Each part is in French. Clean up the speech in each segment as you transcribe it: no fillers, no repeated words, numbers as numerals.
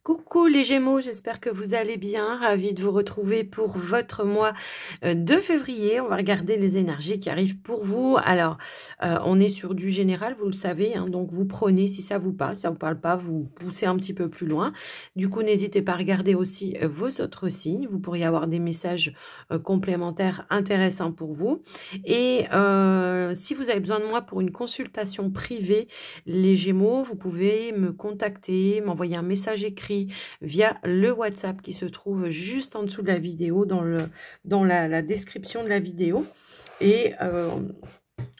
Coucou les Gémeaux, j'espère que vous allez bien. Ravie de vous retrouver pour votre mois de février. On va regarder les énergies qui arrivent pour vous. Alors, on est sur du général, vous le savez, hein, donc vous prenez si ça vous parle. Si ça vous parle pas, vous poussez un petit peu plus loin. Du coup, n'hésitez pas à regarder aussi vos autres signes. Vous pourriez avoir des messages complémentaires intéressants pour vous. Et si vous avez besoin de moi pour une consultation privée, les Gémeaux, vous pouvez me contacter, m'envoyer un message écrit via le WhatsApp qui se trouve juste en dessous de la vidéo, dans la description de la vidéo. Et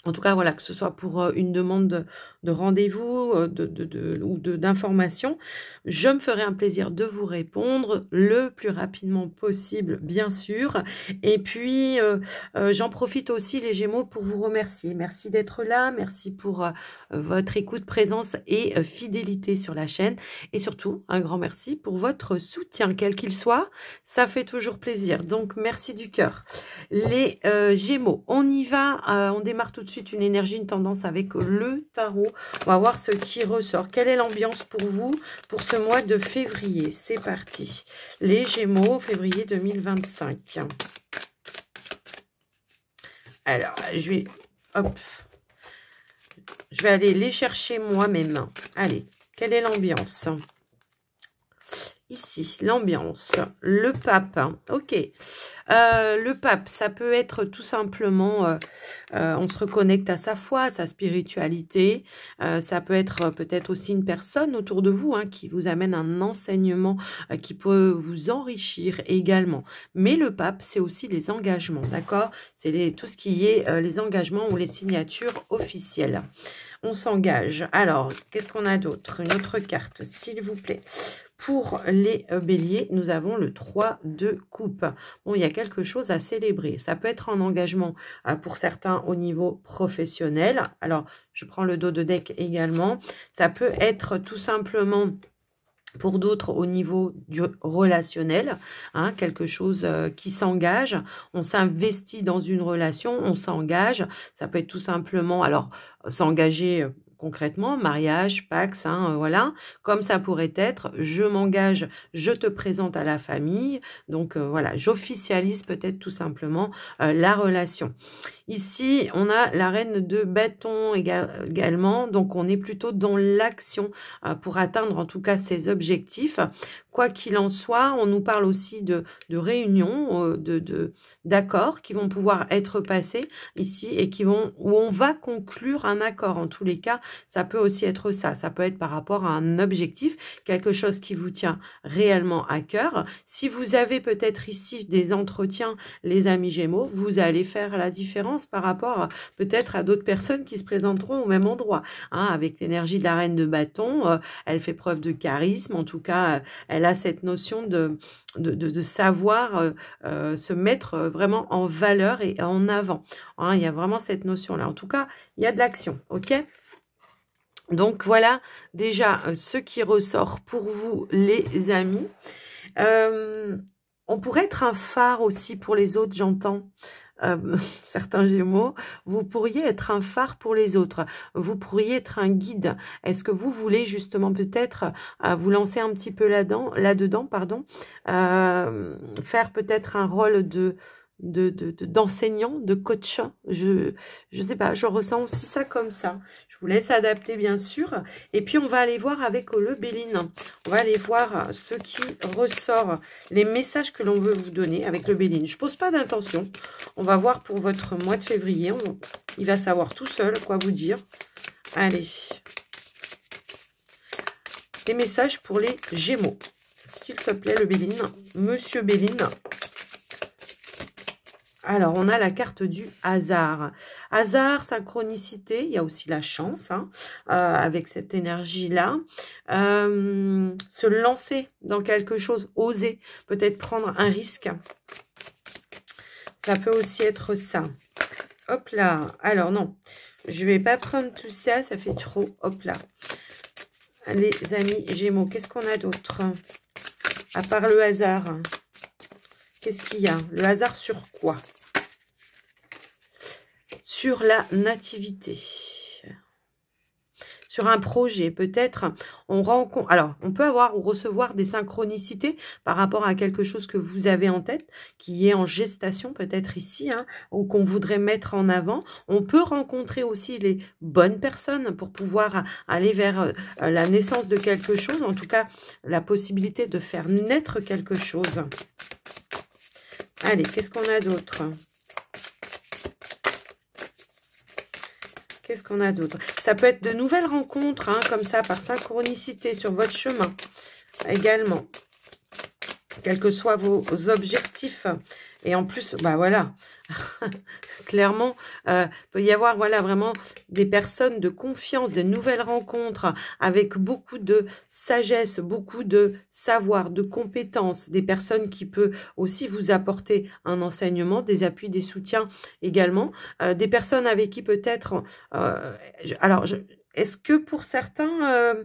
en tout cas, voilà, que ce soit pour une demande de rendez-vous ou d'information, je me ferai un plaisir de vous répondre le plus rapidement possible, bien sûr. Et puis, j'en profite aussi, les Gémeaux, pour vous remercier. Merci d'être là, merci pour votre écoute, présence et fidélité sur la chaîne. Et surtout, un grand merci pour votre soutien, quel qu'il soit. Ça fait toujours plaisir. Donc, merci du cœur. Les Gémeaux, on y va, on démarre tout de suite une énergie, une tendance avec le tarot. On va voir ce qui ressort. Quelle est l'ambiance pour vous pour ce mois de février? C'est parti. Les Gémeaux, février 2025. Alors, hop, je vais aller les chercher moi-même. Allez, quelle est l'ambiance? Ici, l'ambiance, le pape, ok. Le pape, ça peut être tout simplement, on se reconnecte à sa foi, à sa spiritualité. Ça peut être peut-être aussi une personne autour de vous qui vous amène un enseignement qui peut vous enrichir également. Mais le pape, c'est aussi les engagements, d'accord? C'est tout ce qui est les engagements ou les signatures officielles. On s'engage. Alors, qu'est-ce qu'on a d'autre? Une autre carte, s'il vous plaît. Pour les béliers, nous avons le 3 de coupe. Bon, il y a quelque chose à célébrer. Ça peut être un engagement pour certains au niveau professionnel. Alors, je prends le dos de deck également. Ça peut être tout simplement pour d'autres au niveau du relationnel, quelque chose qui s'engage. On s'investit dans une relation, on s'engage. Ça peut être tout simplement, alors, s'engager concrètement, mariage, pax, voilà. Comme ça pourrait être, je m'engage, je te présente à la famille. Donc, voilà, j'officialise peut-être tout simplement la relation. Ici, on a la reine de bâton également. Donc, on est plutôt dans l'action pour atteindre en tout cas ses objectifs. Quoi qu'il en soit, on nous parle aussi de réunions, d'accords qui vont pouvoir être passés ici et où on va conclure un accord. En tous les cas, ça peut aussi être ça. Ça peut être par rapport à un objectif, quelque chose qui vous tient réellement à cœur. Si vous avez peut-être ici des entretiens, les amis Gémeaux, vous allez faire la différence par rapport peut-être à d'autres personnes qui se présenteront au même endroit. Avec l'énergie de la reine de bâton, elle fait preuve de charisme. En tout cas, elle a cette notion de savoir se mettre vraiment en valeur et en avant. Il y a vraiment cette notion-là. En tout cas, il y a de l'action, ok ? Donc, voilà déjà ce qui ressort pour vous, les amis. On pourrait être un phare aussi pour les autres, j'entends. Certains Gémeaux, vous pourriez être un phare pour les autres. Vous pourriez être un guide. Est-ce que vous voulez justement peut-être vous lancer un petit peu là-dedans, faire peut-être un rôle d'enseignant, de coach. Je sais pas, je ressens aussi ça comme ça. Je vous laisse adapter bien sûr. Et puis on va aller voir avec le Béline. On va aller voir ce qui ressort, les messages que l'on veut vous donner avec le Béline. Je pose pas d'intention. On va voir pour votre mois de février. Il va savoir tout seul quoi vous dire. Allez. Les messages pour les Gémeaux. S'il te plaît, le Béline. Monsieur Béline. Alors, on a la carte du hasard. Hasard, synchronicité, il y a aussi la chance avec cette énergie-là. Se lancer dans quelque chose, oser, peut-être prendre un risque. Ça peut aussi être ça. Hop là. Alors, non, je ne vais pas prendre tout ça, ça fait trop. Hop là. Les amis Gémeaux, qu'est-ce qu'on a d'autre? À part le hasard. Qu'est-ce qu'il y a? Le hasard sur quoi? Sur la nativité. sur un projet. Peut-être on rencontre... Alors, on peut avoir ou recevoir des synchronicités par rapport à quelque chose que vous avez en tête, qui est en gestation peut-être ici, hein, ou qu'on voudrait mettre en avant. On peut rencontrer aussi les bonnes personnes pour pouvoir aller vers la naissance de quelque chose, en tout cas la possibilité de faire naître quelque chose. Allez, qu'est-ce qu'on a d'autre? Qu'est-ce qu'on a d'autre? Ça peut être de nouvelles rencontres, hein, comme ça, par synchronicité sur votre chemin également. Quels que soient vos objectifs. Et en plus, bah voilà, clairement, peut y avoir voilà vraiment des personnes de confiance, des nouvelles rencontres avec beaucoup de sagesse, beaucoup de savoir, de compétences, des personnes qui peuvent aussi vous apporter un enseignement, des appuis, des soutiens également, des personnes avec qui peut-être, est-ce que pour certains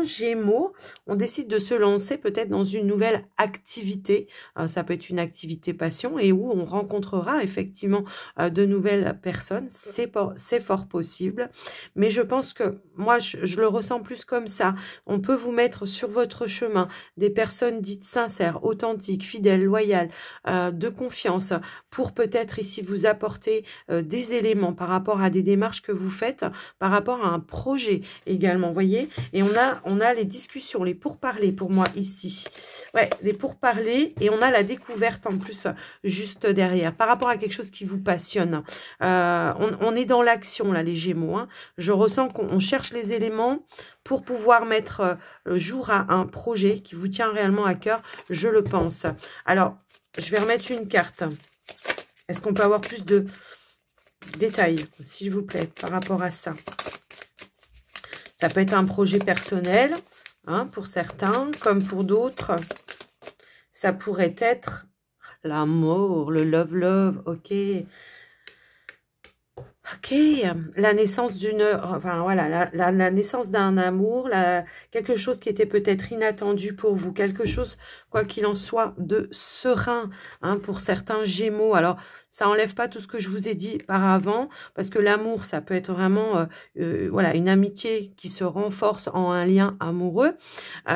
Gémeaux, on décide de se lancer peut-être dans une nouvelle activité, ça peut être une activité passion, et où on rencontrera effectivement de nouvelles personnes, c'est fort possible, mais je pense que moi, je le ressens plus comme ça. On peut vous mettre sur votre chemin des personnes dites sincères, authentiques, fidèles, loyales, de confiance, pour peut-être ici vous apporter des éléments par rapport à des démarches que vous faites, par rapport à un projet également, vous voyez. Et on a les discussions, les pourparlers pour moi ici. Ouais, les pourparlers, et on a la découverte en plus juste derrière, par rapport à quelque chose qui vous passionne. On est dans l'action là, les Gémeaux, hein. Je ressens qu'on cherche les éléments pour pouvoir mettre jour à un projet qui vous tient réellement à cœur, je le pense. Alors, je vais remettre une carte. Est-ce qu'on peut avoir plus de détails, s'il vous plaît, par rapport à ça? Ça peut être un projet personnel, hein, pour certains, comme pour d'autres. Ça pourrait être l'amour, le love, ok. Ok, la naissance d'une... Enfin, voilà, la naissance d'un amour, quelque chose qui était peut-être inattendu pour vous, quelque chose, quoi qu'il en soit, de serein, hein, pour certains Gémeaux. Alors, ça enlève pas tout ce que je vous ai dit par avant, parce que l'amour, ça peut être vraiment voilà, une amitié qui se renforce en un lien amoureux.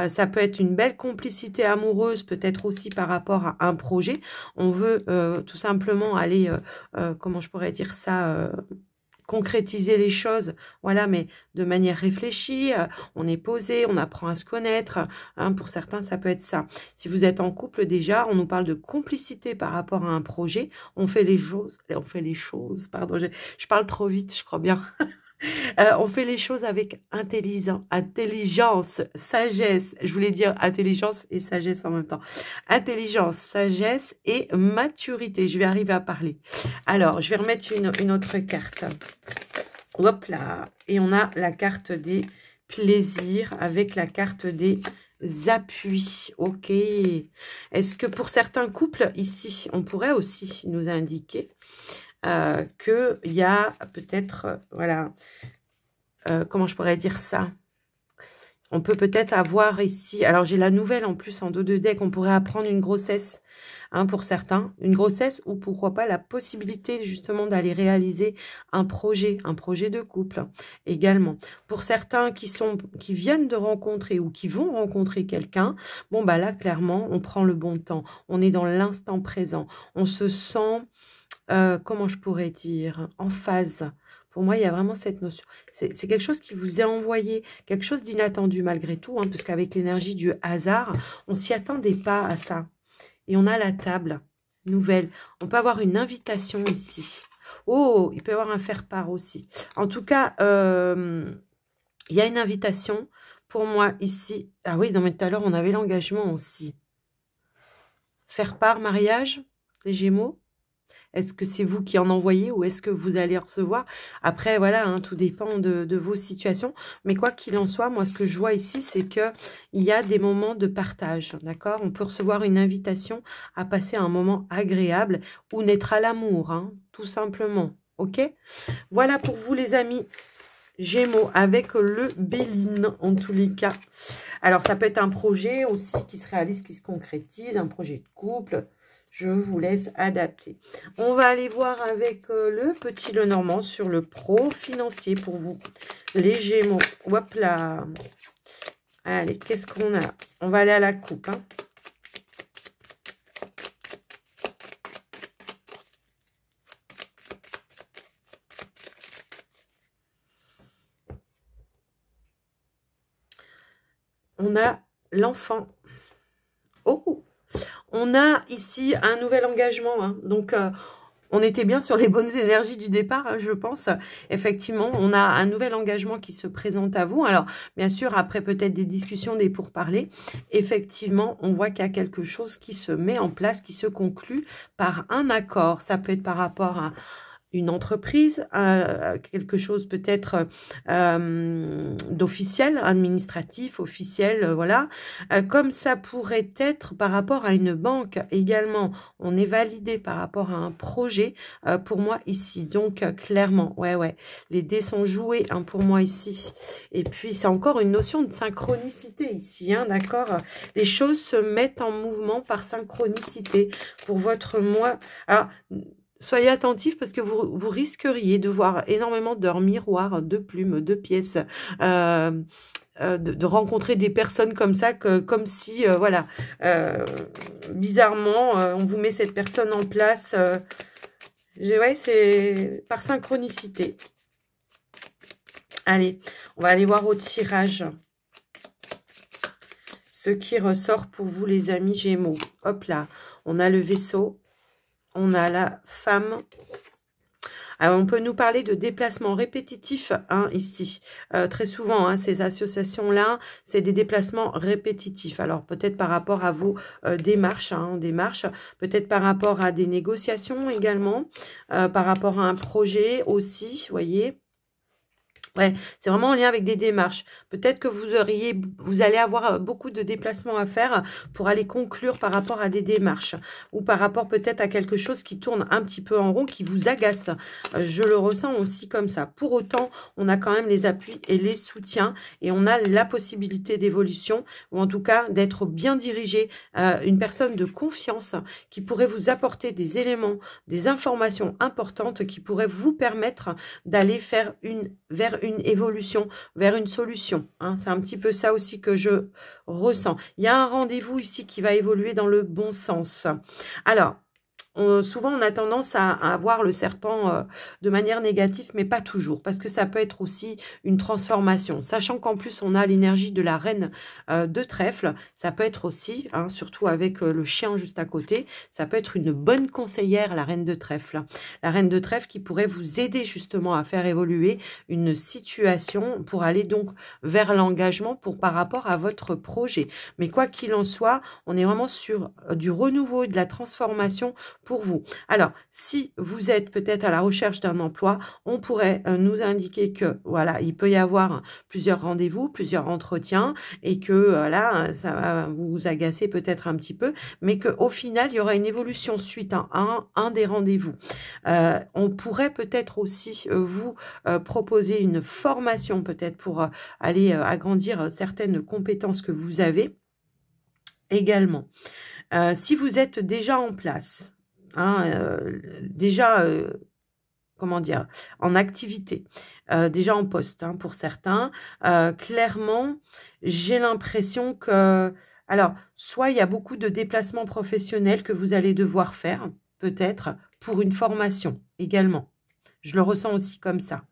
Ça peut être une belle complicité amoureuse, peut-être aussi par rapport à un projet. On veut tout simplement aller, comment je pourrais dire ça, concrétiser les choses, voilà, mais de manière réfléchie, on est posé, on apprend à se connaître, hein, pour certains, ça peut être ça. Si vous êtes en couple déjà, on nous parle de complicité par rapport à un projet, on fait les choses, pardon, je parle trop vite, je crois bien. On fait les choses avec intelligence, sagesse. Je voulais dire intelligence et sagesse en même temps. Intelligence, sagesse et maturité. Je vais arriver à parler. Alors, je vais remettre une autre carte. Hop là. Et on a la carte des plaisirs avec la carte des appuis. Ok. Est-ce que pour certains couples, ici, on pourrait aussi nous indiquer qu'il y a peut-être, voilà, comment je pourrais dire ça? On peut peut-être avoir ici, alors j'ai la nouvelle en plus en dos de deck, on pourrait apprendre une grossesse, hein, pour certains, une grossesse, ou pourquoi pas la possibilité justement d'aller réaliser un projet de couple également. Pour certains qui viennent de rencontrer ou qui vont rencontrer quelqu'un, bon bah là clairement on prend le bon temps, on est dans l'instant présent, on se sent... comment je pourrais dire, en phase. Pour moi, il y a vraiment cette notion. C'est quelque chose qui vous est envoyé, quelque chose d'inattendu malgré tout, hein, puisqu'avec l'énergie du hasard, on ne s'y attendait pas à ça. Et on a la table nouvelle. On peut avoir une invitation ici. Oh, il peut y avoir un faire-part aussi. En tout cas, il y a une invitation pour moi ici. Ah oui, non mais tout à l'heure, on avait l'engagement aussi. Faire-part, mariage, les Gémeaux. Est-ce que c'est vous qui en envoyez ou est-ce que vous allez recevoir? Après, voilà, hein, tout dépend de vos situations. Mais quoi qu'il en soit, moi, ce que je vois ici, c'est qu'il y a des moments de partage, d'accord? On peut recevoir une invitation à passer un moment agréable ou naître à l'amour, hein, tout simplement, ok? Voilà pour vous, les amis Gémeaux, avec le Béline, en tous les cas. Alors, ça peut être un projet aussi qui se réalise, qui se concrétise, un projet de couple. Je vous laisse adapter. On va aller voir avec le petit Lenormand sur le pro financier pour vous. Les Gémeaux. Hop là. Allez, qu'est-ce qu'on a? On va aller à la coupe. Hein. On a l'enfant. Oh, on a ici un nouvel engagement. Hein. Donc, on était bien sur les bonnes énergies du départ, hein, je pense. Effectivement, on a un nouvel engagement qui se présente à vous. Alors, bien sûr, après peut-être des discussions, des pourparlers, effectivement, on voit qu'il y a quelque chose qui se met en place, qui se conclut par un accord. Ça peut être par rapport à une entreprise, quelque chose peut-être d'officiel, administratif, officiel, voilà. Comme ça pourrait être par rapport à une banque également. On est validé par rapport à un projet pour moi ici. Donc, clairement, ouais, les dés sont joués hein, pour moi ici. Et puis, c'est encore une notion de synchronicité ici, hein, d'accord? Les choses se mettent en mouvement par synchronicité pour votre moi. Alors, soyez attentifs parce que vous risqueriez de voir énormément d'heures miroirs, de plumes, de pièces, de rencontrer des personnes comme ça, comme si, voilà, bizarrement, on vous met cette personne en place. Ouais, c'est par synchronicité. Allez, on va aller voir au tirage. Ce qui ressort pour vous, les amis Gémeaux. Hop là, on a le vaisseau. On a la femme. Alors, on peut nous parler de déplacements répétitifs hein, ici. Très souvent, hein, ces associations-là, c'est des déplacements répétitifs. Alors, peut-être par rapport à vos démarches, peut-être par rapport à des négociations également, par rapport à un projet aussi, vous voyez. Ouais, c'est vraiment en lien avec des démarches. Peut-être que vous allez avoir beaucoup de déplacements à faire pour aller conclure par rapport à des démarches ou par rapport peut-être à quelque chose qui tourne un petit peu en rond, qui vous agace. Je le ressens aussi comme ça. Pour autant, on a quand même les appuis et les soutiens et on a la possibilité d'évolution ou en tout cas d'être bien dirigé, une personne de confiance qui pourrait vous apporter des éléments, des informations importantes qui pourraient vous permettre d'aller vers une évolution, vers une solution. Hein. C'est un petit peu ça aussi que je ressens. Il y a un rendez-vous ici qui va évoluer dans le bon sens. Alors, souvent, on a tendance à voir le serpent de manière négative, mais pas toujours, parce que ça peut être aussi une transformation. Sachant qu'en plus, on a l'énergie de la reine de trèfle, ça peut être aussi, hein, surtout avec le chien juste à côté, ça peut être une bonne conseillère, la reine de trèfle. La reine de trèfle qui pourrait vous aider justement à faire évoluer une situation pour aller donc vers l'engagement par rapport à votre projet. Mais quoi qu'il en soit, on est vraiment sur du renouveau et de la transformation pour vous. Alors, si vous êtes peut-être à la recherche d'un emploi, on pourrait nous indiquer que, voilà, il peut y avoir plusieurs rendez-vous, plusieurs entretiens, et que, là, ça va vous agacer peut-être un petit peu, mais qu'au final, il y aura une évolution suite à un des rendez-vous. On pourrait peut-être aussi vous proposer une formation, peut-être pour aller agrandir certaines compétences que vous avez également. Si vous êtes déjà en place, hein, comment dire, en activité, déjà en poste hein, pour certains, clairement, j'ai l'impression que, alors, soit il y a beaucoup de déplacements professionnels que vous allez devoir faire, peut-être, pour une formation également. Je le ressens aussi comme ça.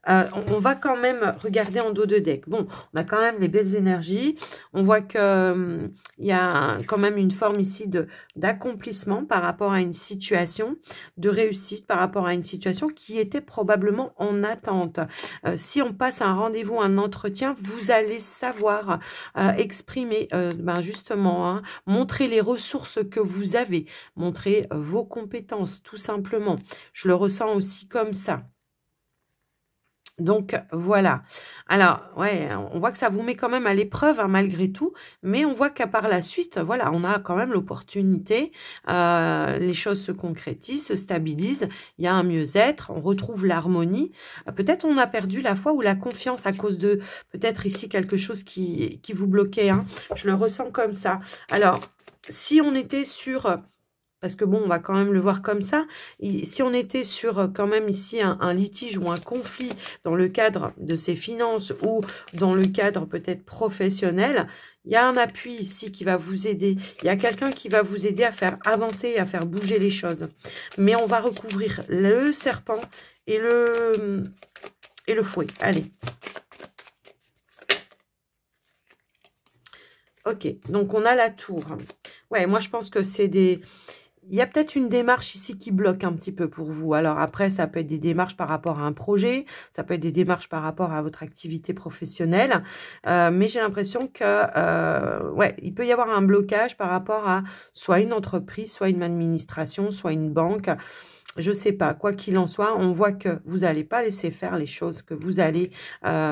On va quand même regarder en dos de deck. Bon, on a quand même les belles énergies. On voit que il y a quand même une forme ici d'accomplissement par rapport à une situation, de réussite par rapport à une situation qui était probablement en attente. Si on passe un rendez-vous, un entretien, vous allez savoir exprimer, justement, hein, montrer les ressources que vous avez, montrer vos compétences, tout simplement. Je le ressens aussi comme ça. Donc, voilà. Alors, ouais, on voit que ça vous met quand même à l'épreuve, hein, malgré tout. Mais on voit qu'à par la suite, voilà, on a quand même l'opportunité. Les choses se concrétisent, se stabilisent. Il y a un mieux-être. On retrouve l'harmonie. Peut-être on a perdu la foi ou la confiance à cause de, peut-être ici, quelque chose qui vous bloquait. Hein. Je le ressens comme ça. Alors, si on était sur parce que bon, on va quand même le voir comme ça. Si on était sur quand même ici un litige ou un conflit dans le cadre de ses finances ou dans le cadre peut-être professionnel, il y a un appui ici qui va vous aider. Il y a quelqu'un qui va vous aider à faire avancer, à faire bouger les choses. Mais on va recouvrir le serpent et le fouet. Allez. Ok, donc on a la tour. Ouais, moi je pense que c'est des... Il y a peut-être une démarche ici qui bloque un petit peu pour vous. Alors après, ça peut être des démarches par rapport à un projet, ça peut être des démarches par rapport à votre activité professionnelle. Mais j'ai l'impression que, ouais, il peut y avoir un blocage par rapport à soit une entreprise, soit une administration, soit une banque. Je sais pas, quoi qu'il en soit, on voit que vous n'allez pas laisser faire les choses, que vous allez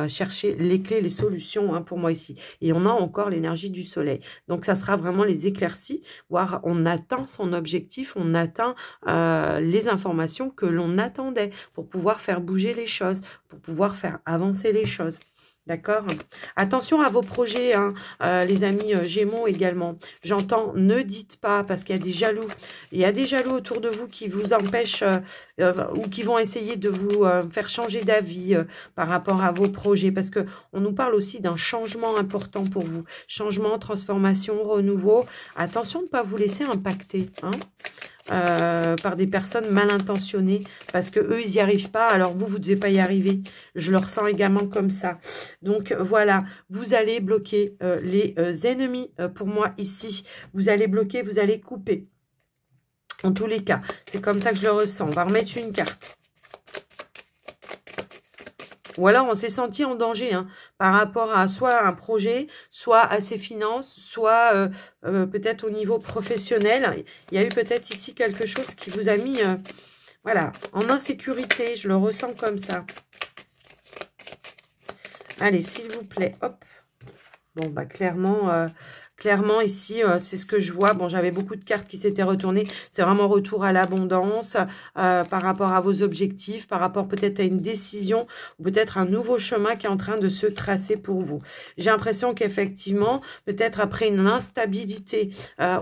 chercher les clés, les solutions hein, pour moi ici. Et on a encore l'énergie du soleil. Donc, ça sera vraiment les éclaircies, voire on atteint son objectif, on atteint les informations que l'on attendait pour pouvoir faire bouger les choses, pour pouvoir faire avancer les choses. D'accord? Attention à vos projets, hein, les amis Gémeaux également. J'entends, ne dites pas, parce qu'il y a des jaloux. Il y a des jaloux autour de vous qui vous empêchent ou qui vont essayer de vous faire changer d'avis par rapport à vos projets. Parce qu'on nous parle aussi d'un changement important pour vous. Changement, transformation, renouveau. Attention de ne pas vous laisser impacter, hein. Par des personnes mal intentionnées parce que eux ils n'y arrivent pas, alors vous ne devez pas y arriver. Je le ressens également comme ça. Donc voilà, vous allez bloquer les ennemis pour moi ici. Vous allez bloquer, vous allez couper. En tous les cas, c'est comme ça que je le ressens. On va remettre une carte. Ou alors, on s'est senti en danger hein, par rapport à soit un projet, soit à ses finances, soit peut-être au niveau professionnel. Il y a eu peut-être ici quelque chose qui vous a mis voilà, en insécurité. Je le ressens comme ça. Allez, s'il vous plaît, hop. Bon, bah clairement, ici, c'est ce que je vois. Bon, j'avais beaucoup de cartes qui s'étaient retournées. C'est vraiment retour à l'abondance par rapport à vos objectifs, par rapport peut-être à une décision ou peut-être un nouveau chemin qui est en train de se tracer pour vous. J'ai l'impression qu'effectivement, peut-être après une instabilité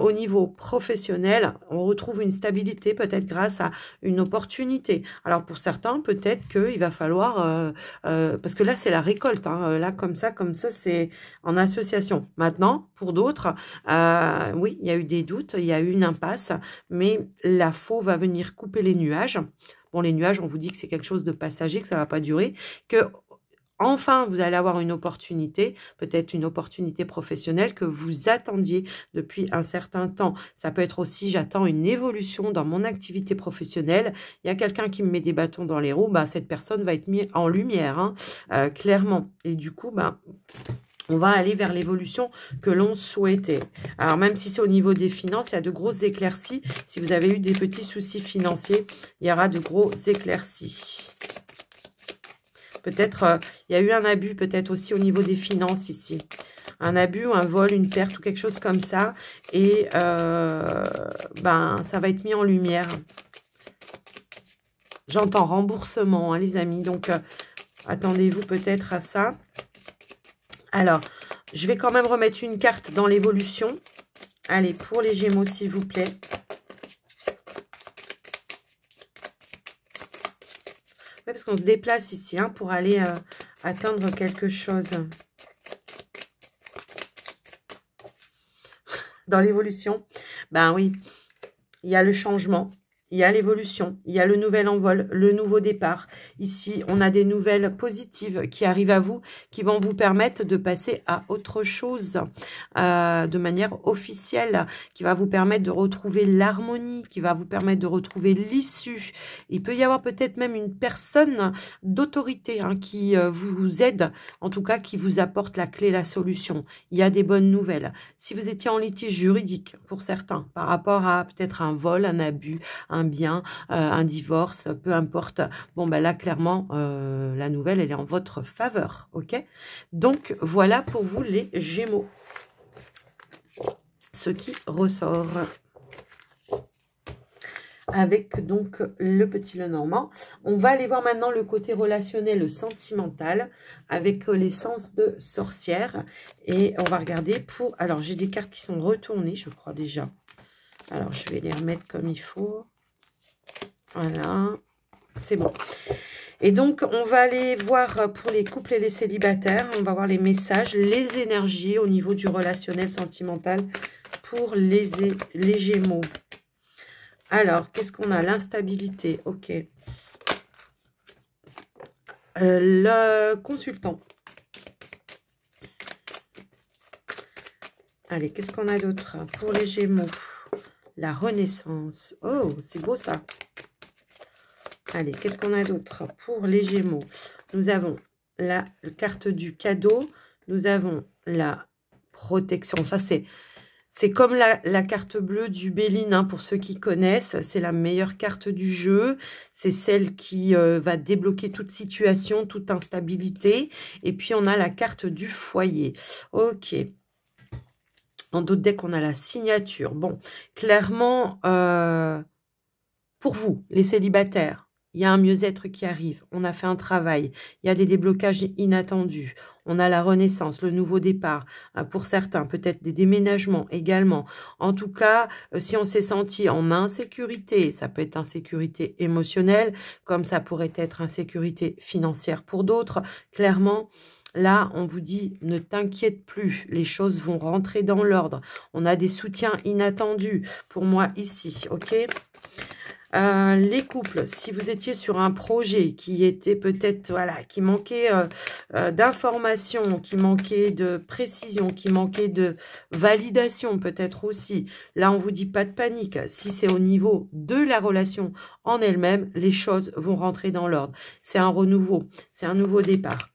au niveau professionnel, on retrouve une stabilité peut-être grâce à une opportunité. Alors, pour certains, peut-être qu'il va falloir... parce que là, c'est la récolte. Hein, là, comme ça, c'est en association. Maintenant, pour d'autres, oui, il y a eu des doutes, il y a eu une impasse, mais la faux va venir couper les nuages. Bon, les nuages, on vous dit que c'est quelque chose de passager, que ça ne va pas durer, que enfin, vous allez avoir une opportunité, peut-être une opportunité professionnelle que vous attendiez depuis un certain temps. Ça peut être aussi, j'attends une évolution dans mon activité professionnelle. Il y a quelqu'un qui me met des bâtons dans les roues, bah, cette personne va être mise en lumière, hein, clairement. Et du coup, bah, on va aller vers l'évolution que l'on souhaitait. Alors, même si c'est au niveau des finances, il y a de grosses éclaircies. Si vous avez eu des petits soucis financiers, il y aura de gros éclaircies. Peut-être, il y a eu un abus, peut-être aussi au niveau des finances ici. Un abus, un vol, une perte ou quelque chose comme ça. Et ben, ça va être mis en lumière. J'entends remboursement, hein, les amis. Donc, attendez-vous peut-être à ça. Alors, je vais quand même remettre une carte dans l'évolution. Allez, pour les Gémeaux, s'il vous plaît. Oui, parce qu'on se déplace ici hein, pour aller atteindre quelque chose. Dans l'évolution, ben oui, il y a le changement. Il y a l'évolution, il y a le nouvel envol, le nouveau départ. Ici, on a des nouvelles positives qui arrivent à vous, qui vont vous permettre de passer à autre chose de manière officielle, qui va vous permettre de retrouver l'harmonie, qui va vous permettre de retrouver l'issue. Il peut y avoir peut-être même une personne d'autorité hein, qui vous aide, en tout cas qui vous apporte la clé, la solution. Il y a des bonnes nouvelles. Si vous étiez en litige juridique, pour certains, par rapport à peut-être un vol, un abus, un bien, un divorce, peu importe. Bon, ben là, clairement, la nouvelle, elle est en votre faveur, ok? Donc, voilà pour vous, les Gémeaux. Ce qui ressort. Avec, donc, le petit Lenormand. On va aller voir maintenant le côté relationnel, le sentimental, avec l'essence de sorcière. Et on va regarder pour... Alors, j'ai des cartes qui sont retournées, je crois déjà. Alors, je vais les remettre comme il faut. Voilà, c'est bon. Et donc, on va aller voir pour les couples et les célibataires. On va voir les messages, les énergies au niveau du relationnel sentimental pour les Gémeaux. Alors, qu'est-ce qu'on a? L'instabilité, ok. Le consultant. Allez, qu'est-ce qu'on a d'autre pour les Gémeaux? La renaissance. Oh, c'est beau ça. Allez, qu'est-ce qu'on a d'autre pour les Gémeaux? Nous avons la carte du cadeau. Nous avons la protection. Ça, c'est comme la carte bleue du Béline, hein, pour ceux qui connaissent. C'est la meilleure carte du jeu. C'est celle qui va débloquer toute situation, toute instabilité. Et puis, on a la carte du foyer. Ok. En d'autres decks, on a la signature. Bon, clairement, pour vous, les célibataires, il y a un mieux-être qui arrive. On a fait un travail. Il y a des déblocages inattendus. On a la renaissance, le nouveau départ. Pour certains, peut-être des déménagements également. En tout cas, si on s'est senti en insécurité, ça peut être insécurité émotionnelle, comme ça pourrait être insécurité financière pour d'autres. Clairement, là, on vous dit, ne t'inquiète plus, les choses vont rentrer dans l'ordre. On a des soutiens inattendus pour moi ici, ok ? Les couples, si vous étiez sur un projet qui était peut-être, voilà, qui manquait d'informations, qui manquait de précision, qui manquait de validation peut-être aussi, là on vous dit pas de panique. Si c'est au niveau de la relation en elle-même, les choses vont rentrer dans l'ordre. C'est un renouveau, c'est un nouveau départ.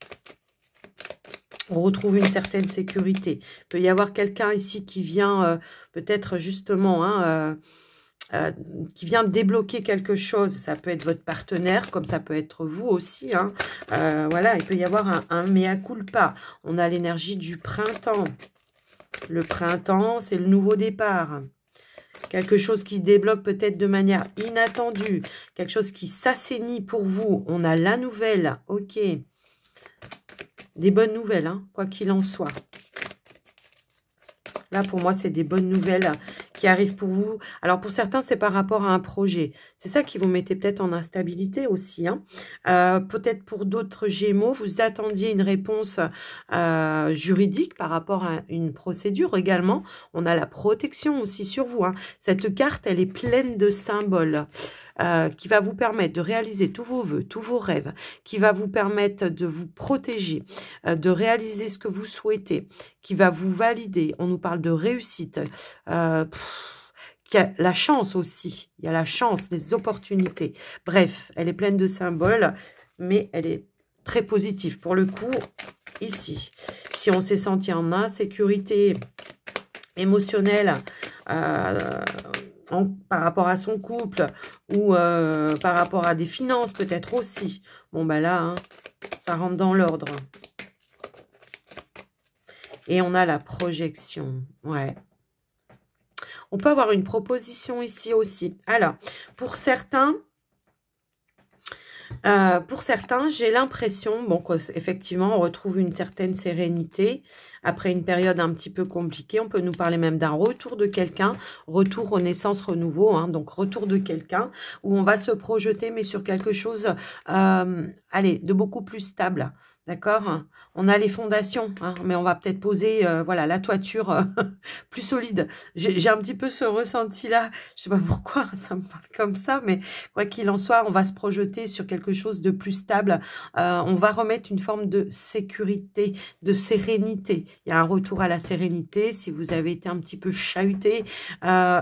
On retrouve une certaine sécurité. Il peut y avoir quelqu'un ici qui vient peut-être justement... qui vient débloquer quelque chose. Ça peut être votre partenaire, comme ça peut être vous aussi. Hein. Voilà, il peut y avoir un mea culpa. On a l'énergie du printemps. Le printemps, c'est le nouveau départ. Quelque chose qui se débloque peut-être de manière inattendue. Quelque chose qui s'assainit pour vous. On a la nouvelle. Ok. Des bonnes nouvelles, hein, quoi qu'il en soit. Là, pour moi, c'est des bonnes nouvelles qui arrivent pour vous. Alors, pour certains, c'est par rapport à un projet. C'est ça qui vous mettait peut-être en instabilité aussi. Hein. Peut-être pour d'autres Gémeaux, vous attendiez une réponse juridique par rapport à une procédure également. On a la protection aussi sur vous. Hein. Cette carte, elle est pleine de symboles. Qui va vous permettre de réaliser tous vos vœux, tous vos rêves, qui va vous permettre de vous protéger, de réaliser ce que vous souhaitez, qui va vous valider. On nous parle de réussite, la chance aussi. Il y a la chance, les opportunités. Bref, elle est pleine de symboles, mais elle est très positive. Pour le coup, ici, si on s'est senti en insécurité émotionnelle, par rapport à son couple ou par rapport à des finances peut-être aussi. Bon, ben là, hein, ça rentre dans l'ordre. Et on a la projection. Ouais. On peut avoir une proposition ici aussi. Alors, pour certains, j'ai l'impression, bon, qu'effectivement, on retrouve une certaine sérénité après une période un petit peu compliquée. On peut nous parler même d'un retour de quelqu'un, retour, renaissance, renouveau, hein, donc retour de quelqu'un où on va se projeter, mais sur quelque chose, allez, de beaucoup plus stable. D'accord? On a les fondations, hein, mais on va peut-être poser voilà, la toiture plus solide. J'ai un petit peu ce ressenti-là. Je sais pas pourquoi ça me parle comme ça, mais quoi qu'il en soit, on va se projeter sur quelque chose de plus stable. On va remettre une forme de sécurité, de sérénité. Il y a un retour à la sérénité si vous avez été un petit peu chahuté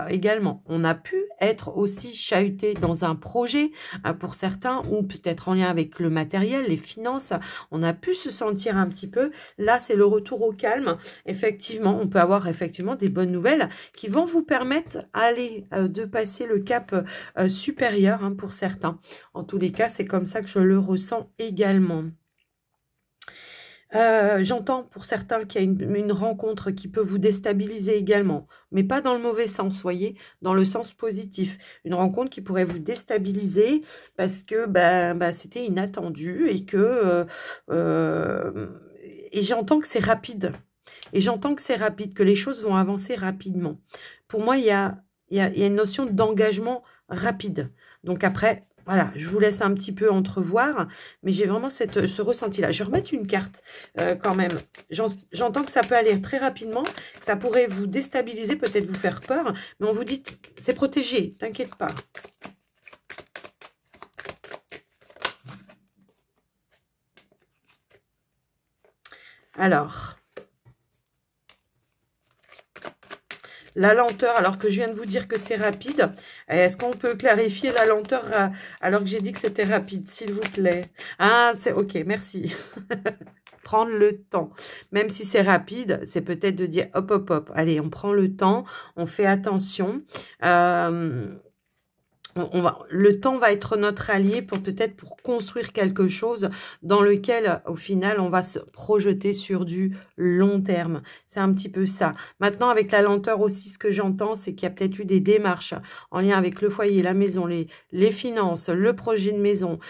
également. On a pu être aussi chahuté dans un projet pour certains ou peut-être en lien avec le matériel, les finances. On a pu se sentir un petit peu. Là, c'est le retour au calme. Effectivement, on peut avoir effectivement des bonnes nouvelles qui vont vous permettre de passer le cap supérieur hein, pour certains. En tous les cas, c'est comme ça que je le ressens également. J'entends pour certains qu'il y a une rencontre qui peut vous déstabiliser également, mais pas dans le mauvais sens, voyez, dans le sens positif. Une rencontre qui pourrait vous déstabiliser parce que c'était inattendu et que et j'entends que c'est rapide. Et j'entends que c'est rapide, que les choses vont avancer rapidement. Pour moi, il y a il y a une notion d'engagement rapide. Donc après, voilà, je vous laisse un petit peu entrevoir, mais j'ai vraiment ce ressenti-là. Je vais remettre une carte quand même. J'entends que ça peut aller très rapidement, que ça pourrait vous déstabiliser, peut-être vous faire peur, mais on vous dit, c'est protégé, t'inquiète pas. Alors, la lenteur, alors que je viens de vous dire que c'est rapide, est-ce qu'on peut clarifier la lenteur alors que j'ai dit que c'était rapide, s'il vous plaît? Ah, c'est ok, merci. Prendre le temps, même si c'est rapide, c'est peut-être de dire hop, hop, hop. Allez, on prend le temps, on fait attention. Le temps va être notre allié pour peut-être pour construire quelque chose dans lequel, au final, on va se projeter sur du long terme. C'est un petit peu ça. Maintenant, avec la lenteur aussi, ce que j'entends, c'est qu'il y a peut-être eu des démarches en lien avec le foyer, la maison, les finances, le projet de maison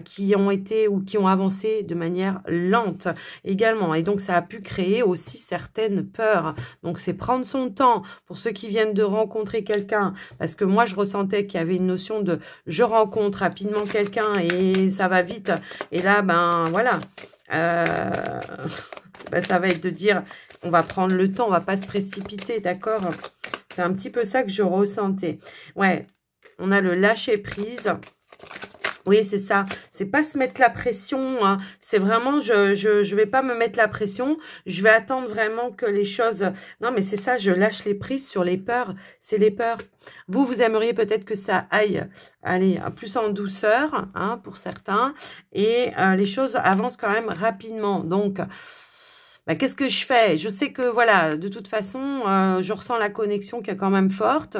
qui ont été ou qui ont avancé de manière lente également. Et donc, ça a pu créer aussi certaines peurs. Donc, c'est prendre son temps pour ceux qui viennent de rencontrer quelqu'un. Parce que moi, je ressentais qu'il y avait une notion de je rencontre rapidement quelqu'un et ça va vite. Et là, ben voilà, ben, ça va être de dire on va prendre le temps, on va pas se précipiter, d'accord? C'est un petit peu ça que je ressentais. Ouais, on a le lâcher prise. Oui, c'est ça. C'est pas se mettre la pression. Hein. C'est vraiment, je vais pas me mettre la pression. Je vais attendre vraiment que les choses... Non, mais c'est ça, je lâche les prises sur les peurs. C'est les peurs. Vous aimeriez peut-être que ça aille, allez, plus en douceur, hein, pour certains. Et les choses avancent quand même rapidement. Donc... Bah, qu'est-ce que je fais? Je sais que, voilà, de toute façon, je ressens la connexion qui est quand même forte.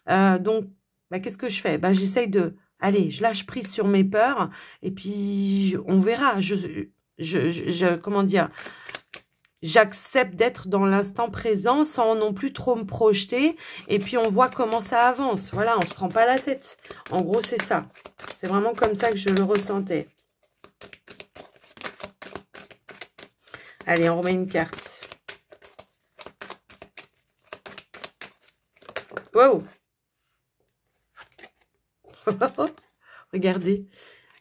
Donc, bah, qu'est-ce que je fais? Bah, j'essaye de... Allez, je lâche prise sur mes peurs et puis on verra. Comment dire? J'accepte d'être dans l'instant présent sans non plus trop me projeter et puis on voit comment ça avance. Voilà, on se prend pas la tête. En gros, c'est ça. C'est vraiment comme ça que je le ressentais. Allez, on remet une carte. Wow! Regardez,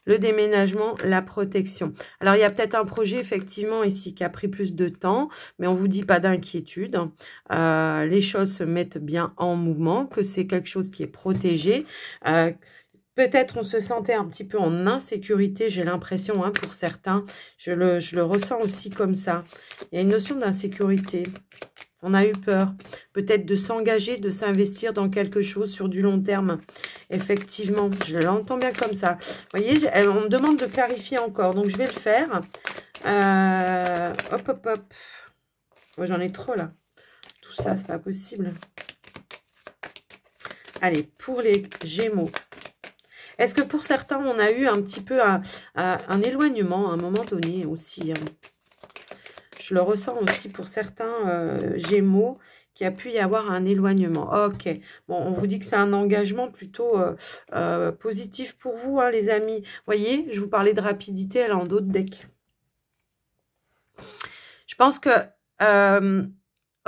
le déménagement, la protection. Alors, il y a peut-être un projet, effectivement, ici, qui a pris plus de temps, mais on ne vous dit pas d'inquiétude. Les choses se mettent bien en mouvement, que c'est quelque chose qui est protégé. Peut-être on se sentait un petit peu en insécurité, j'ai l'impression, hein, pour certains. Je le ressens aussi comme ça. Il y a une notion d'insécurité. On a eu peur, peut-être de s'engager, de s'investir dans quelque chose sur du long terme. Effectivement, je l'entends bien comme ça. Vous voyez, on me demande de clarifier encore, donc je vais le faire. Hop, hop, hop. Oh, j'en ai trop là. Tout ça, c'est pas possible. Allez, pour les Gémeaux. Est-ce que pour certains, on a eu un petit peu un éloignement à un moment donné aussi, hein? Je le ressens aussi pour certains Gémeaux, qu'il y a pu y avoir un éloignement. Ok, bon, on vous dit que c'est un engagement plutôt positif pour vous, hein, les amis. Vous voyez, je vous parlais de rapidité, elle est en d'autres decks. Je pense que...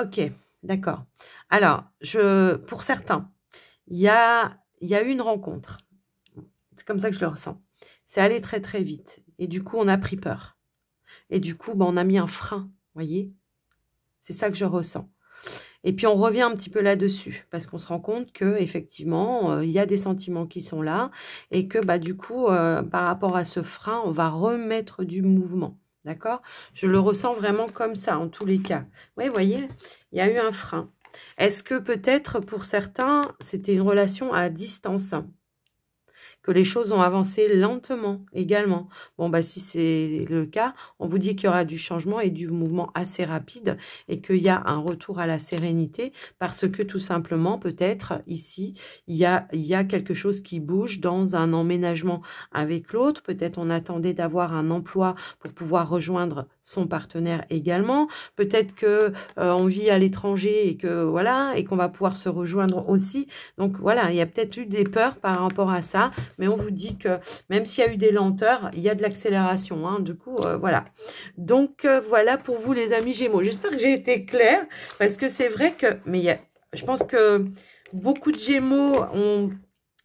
ok, d'accord. Alors, pour certains, il y a eu une rencontre. C'est comme ça que je le ressens. C'est allé très, très vite. Et du coup, on a pris peur. Et du coup, on a mis un frein, voyez. C'est ça que je ressens. Et puis, on revient un petit peu là-dessus, parce qu'on se rend compte qu'effectivement, il y a des sentiments qui sont là, et que, du coup, par rapport à ce frein, on va remettre du mouvement, d'accord? Je le ressens vraiment comme ça, en tous les cas. Oui, vous voyez, il y a eu un frein. Est-ce que peut-être, pour certains, c'était une relation à distance ? Que les choses ont avancé lentement également. Bon, si c'est le cas, on vous dit qu'il y aura du changement et du mouvement assez rapide et qu'il y a un retour à la sérénité parce que tout simplement, peut-être, ici, il y a quelque chose qui bouge dans un emménagement avec l'autre. Peut-être on attendait d'avoir un emploi pour pouvoir rejoindre son partenaire également. Peut-être que on vit à l'étranger et que voilà, et qu'on va pouvoir se rejoindre aussi. Donc voilà, il y a peut-être eu des peurs par rapport à ça. Mais on vous dit que même s'il y a eu des lenteurs, il y a de l'accélération. Hein, du coup, voilà. Donc, voilà pour vous, les amis Gémeaux. J'espère que j'ai été claire. Parce que c'est vrai que... Mais je pense que beaucoup de Gémeaux ont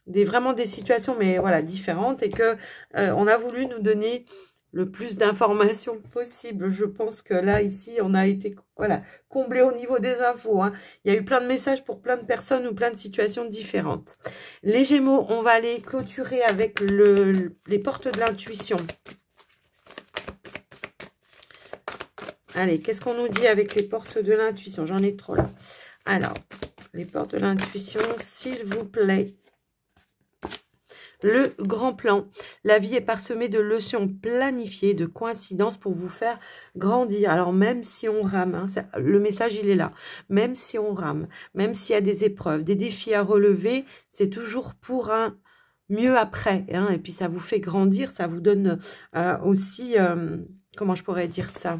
vraiment des situations, mais voilà, différentes, et que on a voulu nous donner le plus d'informations possible. Je pense que là, ici, on a été voilà, comblé au niveau des infos. Hein. Il y a eu plein de messages pour plein de personnes ou plein de situations différentes. Les Gémeaux, on va les clôturer avec les portes de l'intuition. Allez, qu'est-ce qu'on nous dit avec les portes de l'intuition? J'en ai trop là. Alors, les portes de l'intuition, s'il vous plaît. Le grand plan. La vie est parsemée de leçons planifiées, de coïncidences pour vous faire grandir. Alors, même si on rame, hein, le message, il est là. Même si on rame, même s'il y a des épreuves, des défis à relever, c'est toujours pour un mieux après. Hein, et puis, ça vous fait grandir, ça vous donne aussi, comment je pourrais dire ça?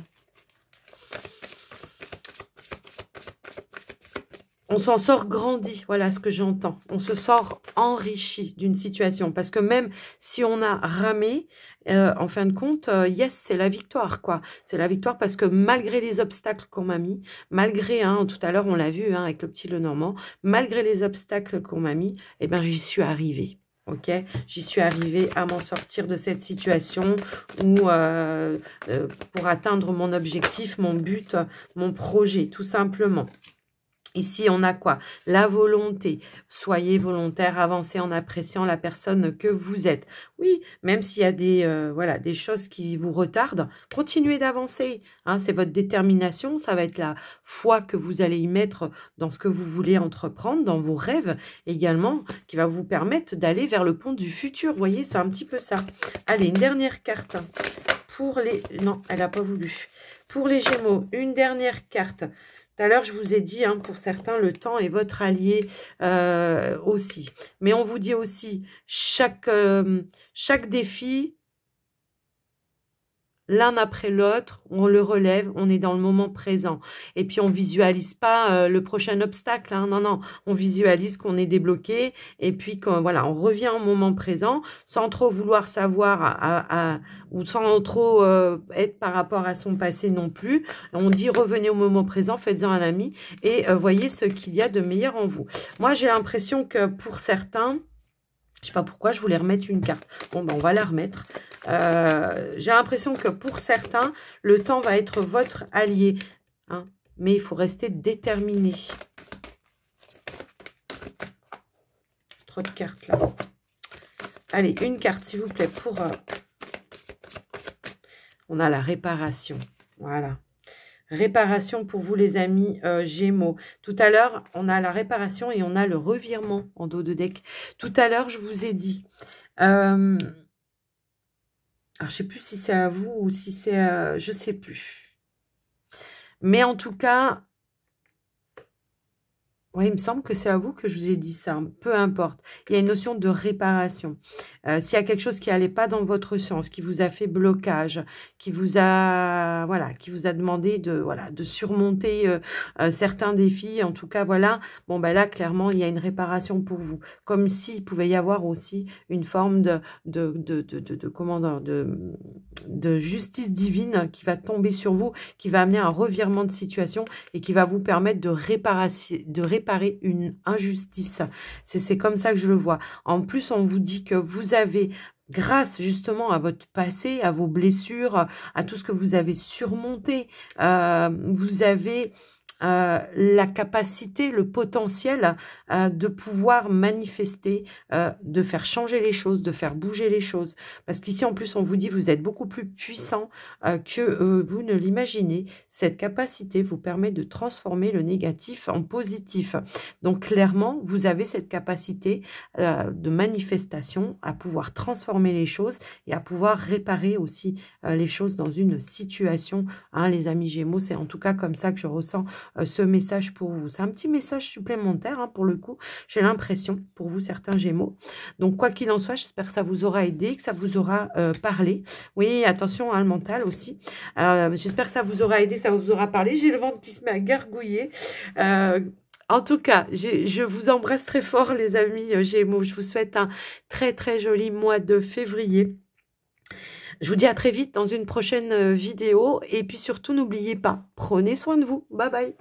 On s'en sort grandi, voilà ce que j'entends. On se sort enrichi d'une situation. Parce que même si on a ramé, en fin de compte, yes, c'est la victoire, quoi. C'est la victoire parce que malgré les obstacles qu'on m'a mis, malgré, hein, tout à l'heure, on l'a vu hein, avec le petit Lenormand, malgré les obstacles qu'on m'a mis, eh ben, j'y suis arrivée. Ok, j'y suis arrivée à m'en sortir de cette situation où pour atteindre mon objectif, mon but, mon projet, tout simplement. Ici, on a quoi? La volonté. Soyez volontaire, avancez en appréciant la personne que vous êtes. Oui, même s'il y a des, voilà, des choses qui vous retardent, continuez d'avancer. Hein, c'est votre détermination, ça va être la foi que vous allez y mettre dans ce que vous voulez entreprendre, dans vos rêves également, qui va vous permettre d'aller vers le pont du futur. Vous voyez, c'est un petit peu ça. Allez, une dernière carte pour les... Non, elle n'a pas voulu. Pour les Gémeaux, une dernière carte. Tout à l'heure, je vous ai dit, hein, pour certains, le temps est votre allié aussi. Mais on vous dit aussi, chaque défi, l'un après l'autre, on le relève, on est dans le moment présent. Et puis, on visualise pas le prochain obstacle. Hein, non, non, on visualise qu'on est débloqué. Et puis, voilà, on revient au moment présent sans trop vouloir savoir ou sans trop être par rapport à son passé non plus. On dit revenez au moment présent, faites-en un ami et voyez ce qu'il y a de meilleur en vous. Moi, j'ai l'impression que pour certains, je ne sais pas pourquoi, je voulais remettre une carte. Bon, ben, on va la remettre. J'ai l'impression que pour certains, le temps va être votre allié. Hein, mais il faut rester déterminé. Trop de cartes là. Allez, une carte s'il vous plaît pour... on a la réparation. Voilà. Réparation pour vous les amis Gémeaux. Tout à l'heure, on a la réparation et on a le revirement en dos de deck. Tout à l'heure, je vous ai dit... alors, je ne sais plus si c'est à vous ou si c'est... je ne sais plus. Mais en tout cas... Oui, il me semble que c'est à vous que je vous ai dit ça. Peu importe. Il y a une notion de réparation. S'il y a quelque chose qui n'allait pas dans votre sens, qui vous a fait blocage, qui vous a, voilà, qui vous a demandé de surmonter certains défis, en tout cas, voilà. Bon, ben là, clairement, il y a une réparation pour vous. Comme s'il pouvait y avoir aussi une forme de justice divine qui va tomber sur vous, qui va amener un revirement de situation et qui va vous permettre de réparer une injustice. C'est comme ça que je le vois. En plus, on vous dit que vous avez, grâce justement à votre passé, à vos blessures, à tout ce que vous avez surmonté, vous avez... la capacité, le potentiel de pouvoir manifester, de faire changer les choses, de faire bouger les choses. Parce qu'ici, en plus, on vous dit vous êtes beaucoup plus puissant que vous ne l'imaginez. Cette capacité vous permet de transformer le négatif en positif. Donc, clairement, vous avez cette capacité de manifestation à pouvoir transformer les choses et à pouvoir réparer aussi les choses dans une situation. Hein, les amis Gémeaux, c'est en tout cas comme ça que je ressens ce message pour vous. C'est un petit message supplémentaire, hein, pour le coup, j'ai l'impression, pour vous certains Gémeaux. Donc, quoi qu'il en soit, j'espère que ça vous aura aidé, que ça vous aura parlé. Oui, attention, hein, le mental aussi. J'espère que ça vous aura aidé, ça vous aura parlé. J'ai le ventre qui se met à gargouiller. En tout cas, je vous embrasse très fort, les amis Gémeaux. Je vous souhaite un très, très joli mois de février. Je vous dis à très vite dans une prochaine vidéo. Et puis surtout, n'oubliez pas, prenez soin de vous. Bye bye.